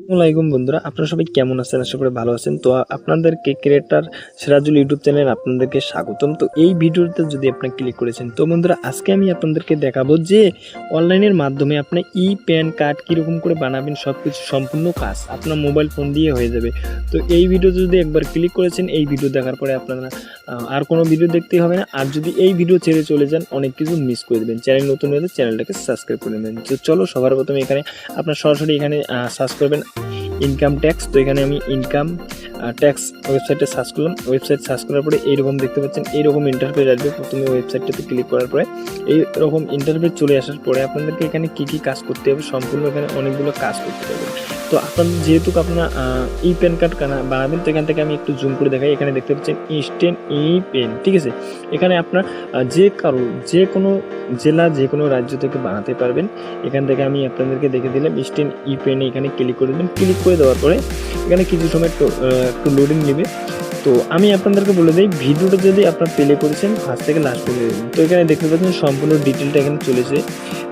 আসসালামাইকুম বন্ধুরা, আপনারা সবাই কেমন আছেন? আশা করি ভালো আছেন। তো আপনাদেরকে ক্রিয়েটর সিরাজুল ইউটিউব চ্যানেল আপনাদেরকে স্বাগতম। তো এই ভিডিওতে যদি আপনি ক্লিক করেছেন, তো বন্ধুরা আজকে আমি আপনাদেরকে দেখাবো যে অনলাইনের মাধ্যমে আপনি প্যান কার্ড কীরকম করে বানাবেন, সব কিছু সম্পূর্ণ কাজ আপনার মোবাইল ফোন দিয়ে হয়ে যাবে। তো এই ভিডিওতে যদি একবার ক্লিক করেছেন, এই ভিডিও দেখার পরে আপনারা আর কোনো ভিডিও দেখতেই হবে না। আর যদি এই ভিডিও ছেড়ে চলে যান, অনেক কিছু মিস করে দেবেন। চ্যানেল নতুন হলে চ্যানেলটাকে সাবস্ক্রাইব করে নেবেন। তো চলো, সবার প্রথমে এখানে আপনার সরাসরি এখানে সার্চ করবেন ইনকাম ট্যাক্স। তো এখানে আমি ইনকাম ট্যাক্স ওয়েবসাইটে সার্চ করলাম। ওয়েবসাইট সার্চ করার পরে এইরকম দেখতে পাচ্ছেন, এইরকম ইন্টারফেস আসবে। প্রথমে ওয়েবসাইটটাতে ক্লিক করার পরে এইরকম ইন্টারফেস চলে আসার পরে আপনাদেরকে এখানে কী কী কাজ করতে হবে, সম্পূর্ণ এখানে অনেকগুলো কাজ করতে হবে। তো আপনাদের যেহেতু আপনারা প্যান কার্ড বানাবেন, তো এখান থেকে আমি একটু জুম করে দেখাই। এখানে দেখতে পাচ্ছেন ইনস্ট্যান্ট পেন, ঠিক আছে। এখানে আপনার যে কোনো জেলা, যে কোনো রাজ্য থেকে বানাতে পারবেন। এখান থেকে আমি আপনাদেরকে দেখে দিলাম ইনস্ট্যান্ট পেনে এখানে ক্লিক করে দেবেন। ক্লিক করে দেওয়ার পরে এখানে কিছু সময় একটু লোডিং নেবে। তো আমি আপনাদেরকে বলে দিই, ভিডিওটা যদি আপনার প্লে করেছেন ফার্স্ট থেকে লাস্ট করে দেবেন। তো এখানে দেখতে পাচ্ছেন সম্পূর্ণ ডিটেলটা এখানে চলেছে।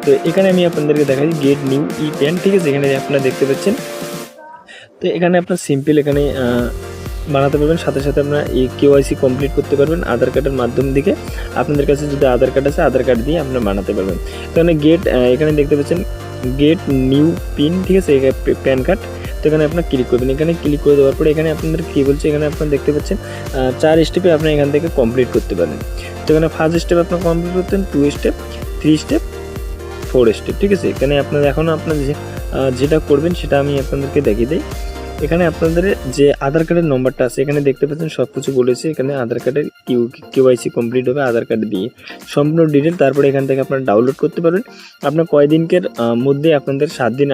তো এখানে আমি আপনাদেরকে দেখাই গেট নিউ প্যান, ঠিক আছে। এখানে আপনারা দেখতে পাচ্ছেন। তো এখানে আপনার সিম্পল এখানে বানাতে পারবেন। সাথে সাথে আপনারা এই কেওয়াইসি কমপ্লিট করতে পারবেন আধার কার্ডের মাধ্যম থেকে। আপনাদের কাছে যদি আধার কার্ড আছে, আধার কার্ড দিয়ে আপনারা বানাতে পারবেন। তো এখানে এখানে দেখতে পাচ্ছেন গেট নিউ পিন, ঠিক আছে, প্যান কার্ড। তো এখানে আপনার ক্লিক করবেন। এখানে ক্লিক করে দেওয়ার পরে এখানে আপনাদের কী বলছে, এখানে আপনারা দেখতে পাচ্ছেন 4 স্টেপে আপনি এখান থেকে কমপ্লিট করতে পারেন। তো এখানে ফার্স্ট স্টেপ আপনার কমপ্লিট করতেন, 2 স্টেপ, 3 স্টেপ, 4 স্টেপ, ঠিক আছে। এখানে আপনারা এখন আপনার যেটা করবেন সেটা আমি আপনাদেরকে দেখিয়ে দিই। এখানে আপনাদের যে আধার কার্ডের নম্বরটা আছে, এখানে দেখতে পাচ্ছেন সব কিছু বলেছে। এখানে আধার কার্ডের কেওয়াইসি কমপ্লিট হবে আধার কার্ড দিয়ে, সম্পূর্ণ ডিটেল। তারপরে এখান থেকে আপনারা ডাউনলোড করতে পারবেন। আপনার কয়দিনকের মধ্যে, আপনাদের 7 দিন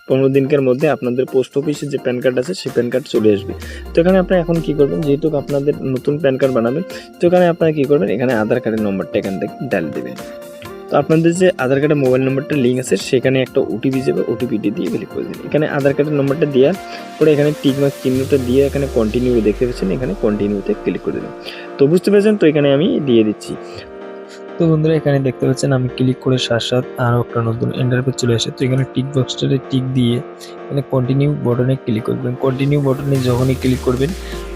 15 দিনকের মধ্যে আপনাদের পোস্ট অফিসে যে প্যান কার্ড আছে সেই প্যান কার্ড চলে আসবে। তো এখানে আপনারা এখন কী করবেন, যেহেতু আপনাদের নতুন প্যান কার্ড বানাবেন, তো এখানে আপনারা কী করবেন, এখানে আধার কার্ডের নম্বরটা এখান থেকে ডাল দেবেন। তো আপনাদের যে আধার কার্ডের মোবাইল নম্বরটা লিঙ্ক আছে, সেখানে একটা ওটিপি যাবে, ওটিপিটি দিয়ে ক্লিক করে দিন। এখানে আধার কার্ডের নম্বরটা দেওয়ার পরে এখানে টিকমার্ক চিহ্নটা দিয়ে এখানে কন্টিনিউ দেখতে পাচ্ছেন, এখানে কন্টিনিউতে ক্লিক করে দেবেন। তো বুঝতে পেরেছেন। তো এখানে আমি দিয়ে দিচ্ছি। তো বন্ধুরা এখানে দেখতে পাচ্ছেন আমি ক্লিক করে সাথে আরও একটা নতুন ইন্টারফেস চলে আসে। তো এখানে টিক বক্সটাতে টিক দিয়ে এখানে কন্টিনিউ বাটনে ক্লিক করবেন। কন্টিনিউ বাটনে যখনই ক্লিক করবেন,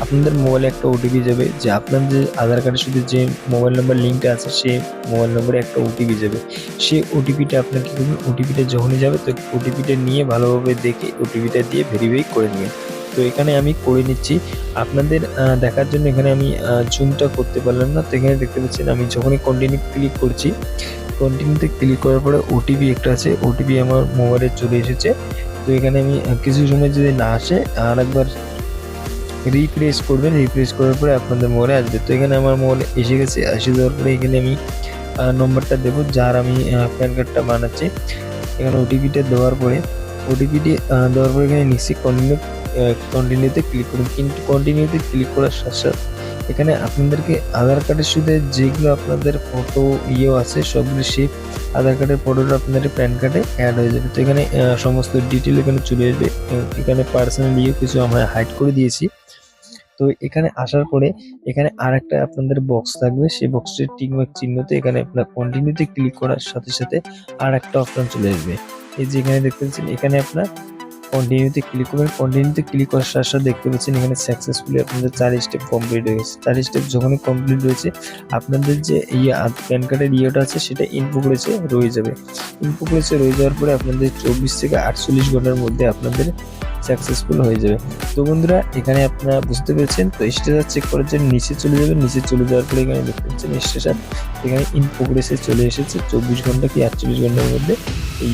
আপনাদের মোবাইলে একটা ওটিপি যাবে, যে আপনার যে আধার কার্ডের সাথে যে মোবাইল নাম্বার লিঙ্কটা আছে সেই মোবাইল নম্বরে একটা ওটিপি যাবে। সেই ওটিপিটা আপনার কী করবেন, ওটিপিটা যখনই যাবে তো ওটিপিটা নিয়ে ভালোভাবে দেখে ওটিপিটা দিয়ে ভেরিফাই করে নিন। তো এখানে আমি করে নিচ্ছি আপনাদের দেখার জন্য। এখানে আমি জুমটা করতে পারলাম না। তো এখানে দেখতে পাচ্ছেন আমি যখনই কন্টিনিউ ক্লিক করছি, কন্টিনিউতে ক্লিক করার পরে ওটিপি একটা আছে, ওটিপি আমার মোবাইলে চলে এসেছে। তো এখানে আমি কিছু সময় যদি না আসে, আর একবার রিফ্রেশ করবেন। রিফ্রেশ করার পরে আপনাদের মোবাইলে আসবে। তো এখানে আমার মোবাইলে এসে গেছে। এসে যাওয়ার পরে এখানে আমি নম্বরটা দেবো যার আমি প্যান কার্ডটা বানাচ্ছি। এখানে ওটিপিটা দেওয়ার পরে এখানে নিশ্চিত কন্টিনিউতে ক্লিক করুন। কিন্তু কন্টিনিউতে ক্লিক করার সাথে সাথে এখানে আপনাদেরকে আধার কার্ডের সাথে যেগুলো আপনাদের ফটো আছে, সবগুলো সেই আধার কার্ডের ফটোটা আপনাদের প্যান কার্ডে অ্যাড হয়ে যাবে। তো এখানে সমস্ত ডিটেল এখানে চলে আসবে। এখানে পার্সোনাল কিছু আমরা হাইড করে দিয়েছি। তো এখানে আসার পরে এখানে আর একটা আপনাদের বক্স থাকবে, সেই বক্সের টিকমার্ক চিহ্নতে এখানে আপনার কন্টিনিউতে ক্লিক করার সাথে সাথে আর একটা অপশন চলে আসবে। এই যে এখানে দেখতে পাচ্ছেন, এখানে আপনার কন্টিনিউতে ক্লিক করবেন। কন্টিনিউতে ক্লিক করার সাথে সাথে দেখতে পাচ্ছেন এখানে সাকসেসফুলি আপনাদের 4 স্টেপ কমপ্লিট হয়ে গেছে। 4 স্টেপ যখনই কমপ্লিট হয়েছে, আপনাদের যে প্যান কার্ডের আছে সেটা ইনপ্রোগ্রেসে রয়ে যাবে। ইনপ্রোগ্রেসে রয়ে যাওয়ার পরে আপনাদের 24 থেকে 48 ঘন্টার মধ্যে আপনাদের সাকসেসফুল হয়ে যাবে। তো বন্ধুরা এখানে আপনারা বুঝতে পেরেছেন। তো স্ট্যাটাস চেক করার জন্য নিচে চলে যাবেন। নিচে চলে যাওয়ার পরে এখানে দেখতে পাচ্ছেন স্ট্যাটাস এখানে ইন প্রোগ্রেসে চলে এসেছে। 24 ঘন্টা কি 48 ঘন্টার মধ্যে এই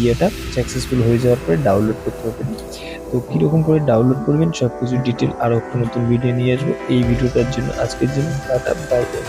সাকসেসফুল হয়ে যাওয়ার পরে ডাউনলোড করতে পারবেন। তো কীরকম করে ডাউনলোড করবেন সব কিছু ডিটেল আরও একটা নতুন ভিডিও নিয়ে আসবো। এই ভিডিওটার জন্য আজকের জন্য টাটা, বাই বাই।